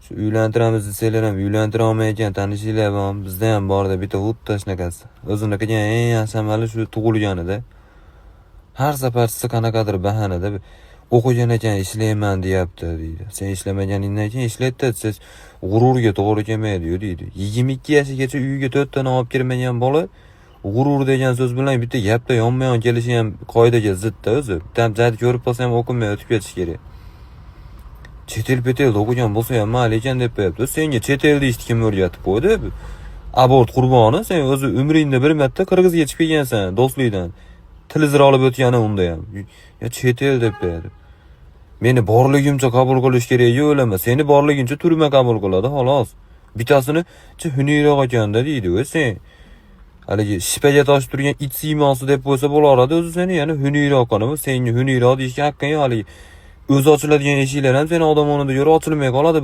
Shu uylantiramiz desalar ham uylantira olmayotgan tanishinglar bor. Bizda ham borda bitta o'tta shunaqasi. O'ziniki eng yaxshi amali shu tug'ilganida. Har safar siz qanaqadir bahanada o'qigan ekan ishlayman deyapti deydi. Sen ishlamaganingdan keyin ishlaydi, siz g'ururga to'g'ri kelmaydi deydi. 22 yoshigacha uyiga 4 tani olib kirmagan bola g'urur degan so'z bilan bitta gapda yonma-yon kelishi ham qoidaga zidda o'zi. Bitta jadid ko'rib qolsa ham o'qimay o'tib ketish kerak. Chet el petelda o'qigan bo'lsa ham mayli ekan deb qo'yapti. Senga chet elda ishni kim o'rgatib qo'ydi? Abort qurboni, sen o'zi umringda bir marta Qirg'izga chiqib kelgansan do'stlikdan. Tilizra olib o'tgani unda ham. Ya chet el deb qo'yadi. Meni borligimcha qabul qilish kerak yo'lama. Seni borligincha turma qabul qiladi, xolos. Bittasini huniyroq ekanda deydi o'zi sen. Haligi shipaga tosh turgan it siymosi deb qo'ysa bo'laradi, o'zi seni yana huniyroq qilib, senga huniyroq deyishga haqqing yo'q. Haligi o'zi ochiladigan eshiklar ham seni odam o'rnida yurib ochilmay qoladi.